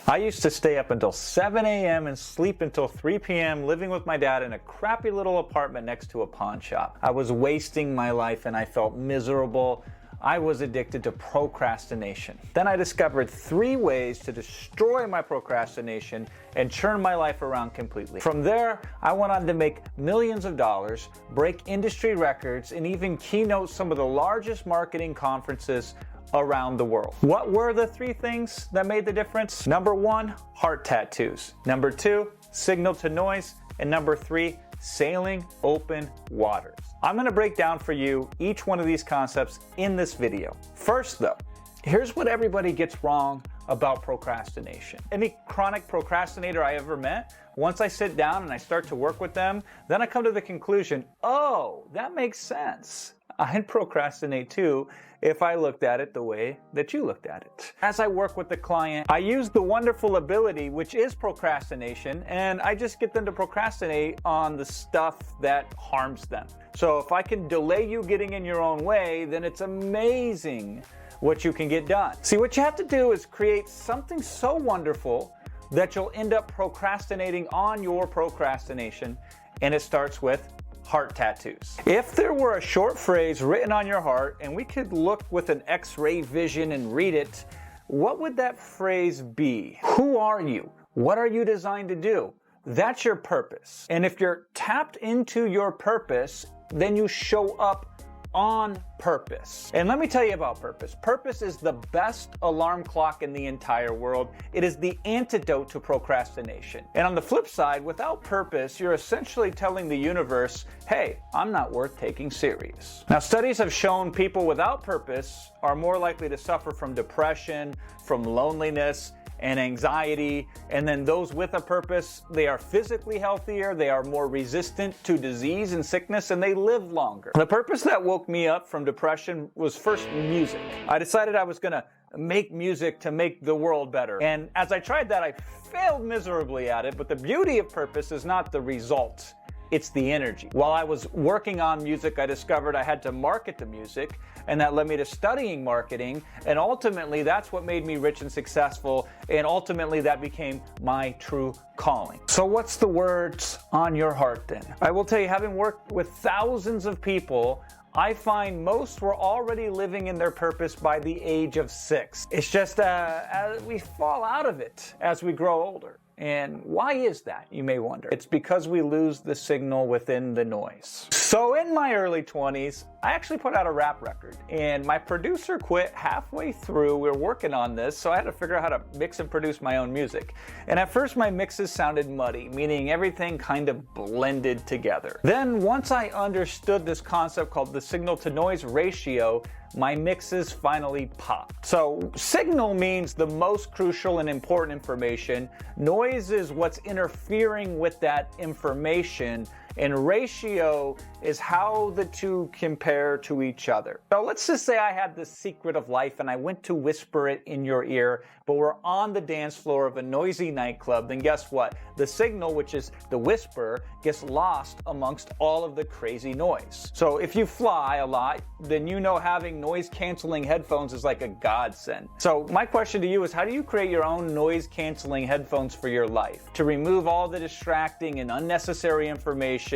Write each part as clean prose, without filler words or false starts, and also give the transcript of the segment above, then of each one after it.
I used to stay up until 7 a.m. and sleep until 3 p.m. living with my dad in a crappy little apartment next to a pawn shop. I was wasting my life and I felt miserable. I was addicted to procrastination. Then I discovered 3 ways to destroy my procrastination and turn my life around completely. From there, I went on to make millions of dollars, break industry records, and even keynote some of the largest marketing conferences around the world. What were the 3 things that made the difference? Number 1, heart tattoos. Number 2, signal to noise. And number 3, sailing open waters. I'm going to break down for you each one of these concepts in this video. First though, here's what everybody gets wrong about procrastination. Any chronic procrastinator I ever met, once I sit down and I start to work with them, then I come to the conclusion, oh, that makes sense. I'd procrastinate too if I looked at it the way that you looked at it. As I work with the client, I use the wonderful ability, which is procrastination, and I just get them to procrastinate on the stuff that harms them. So if I can delay you getting in your own way, then it's amazing what you can get done. See, what you have to do is create something so wonderful that you'll end up procrastinating on your procrastination, and it starts with heart tattoos. If there were a short phrase written on your heart and we could look with an X-ray vision and read it, what would that phrase be? Who are you? What are you designed to do? That's your purpose. And if you're tapped into your purpose, then you show up on purpose. And let me tell you about purpose. Purpose is the best alarm clock in the entire world. It is the antidote to procrastination. And on the flip side, without purpose, you're essentially telling the universe, hey, I'm not worth taking serious. Now, studies have shown people without purpose are more likely to suffer from depression, from loneliness, and anxiety, and then those with a purpose, they are physically healthier, they are more resistant to disease and sickness, and they live longer. The purpose that woke me up from depression was first music. I decided I was gonna make music to make the world better. And as I tried that, I failed miserably at it, but the beauty of purpose is not the result. It's the energy. While I was working on music, I discovered I had to market the music, and that led me to studying marketing, and ultimately that's what made me rich and successful, and ultimately that became my true calling. So what's the words on your heart then? I will tell you, having worked with thousands of people, I find most were already living in their purpose by the age of 6. It's just as we fall out of it as we grow older. And why is that, you may wonder? It's because we lose the signal within the noise. So in my early 20s, I actually put out a rap record, and my producer quit halfway through. We were working on this, so I had to figure out how to mix and produce my own music. And at first my mixes sounded muddy, meaning everything kind of blended together. Then once I understood this concept called the signal to noise ratio, my mixes finally popped. So signal means the most crucial and important information. Noise is what's interfering with that information. And ratio is how the two compare to each other. So let's just say I had the secret of life and I went to whisper it in your ear, but we're on the dance floor of a noisy nightclub. Then guess what? The signal, which is the whisper, gets lost amongst all of the crazy noise. So if you fly a lot, then you know having noise canceling headphones is like a godsend. So my question to you is, how do you create your own noise canceling headphones for your life to remove all the distracting and unnecessary information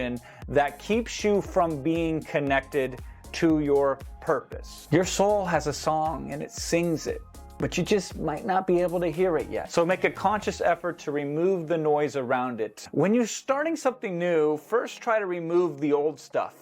that keeps you from being connected to your purpose? Your soul has a song and it sings it, but you just might not be able to hear it yet. So make a conscious effort to remove the noise around it. When you're starting something new, first try to remove the old stuff.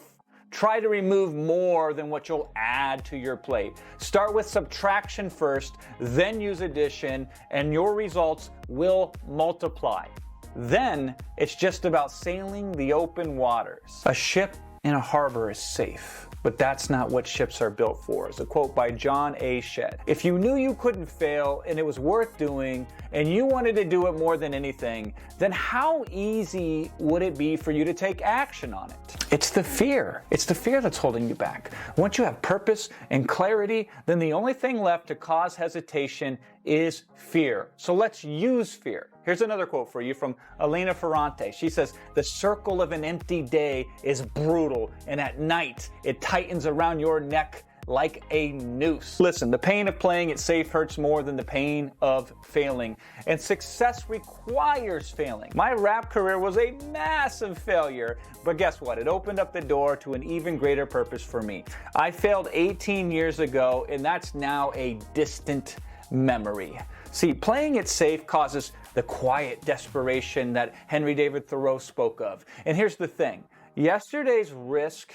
Try to remove more than what you'll add to your plate. Start with subtraction first, then use addition, and your results will multiply. Then it's just about sailing the open waters. A ship in a harbor is safe, but that's not what ships are built for. It's a quote by John A. Shedd. If you knew you couldn't fail and it was worth doing and you wanted to do it more than anything, then how easy would it be for you to take action on it? It's the fear. It's the fear that's holding you back. Once you have purpose and clarity, then the only thing left to cause hesitation is fear. So let's use fear. Here's another quote for you from Elena Ferrante. She says, "The circle of an empty day is brutal, and at night it tightens around your neck like a noose. Listen, the pain of playing it safe hurts more than the pain of failing, and success requires failing. My rap career was a massive failure, but guess what? It opened up the door to an even greater purpose for me. I failed 18 years ago, and that's now a distant memory. See, playing it safe causes the quiet desperation that Henry David Thoreau spoke of. And here's the thing. Yesterday's risk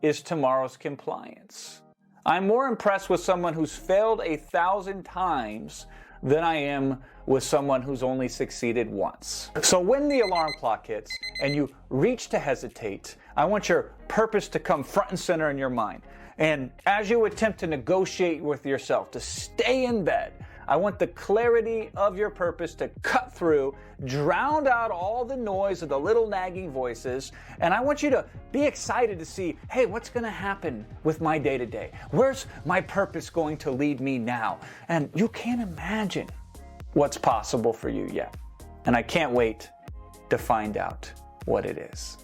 is tomorrow's compliance. I'm more impressed with someone who's failed 1,000 times than I am with someone who's only succeeded once. So when the alarm clock hits and you reach to hesitate, I want your purpose to come front and center in your mind. And as you attempt to negotiate with yourself to stay in bed, I want the clarity of your purpose to cut through, drown out all the noise of the little nagging voices, and I want you to be excited to see, hey, what's going to happen with my day-to-day? Where's my purpose going to lead me now? And you can't imagine what's possible for you yet. And I can't wait to find out what it is.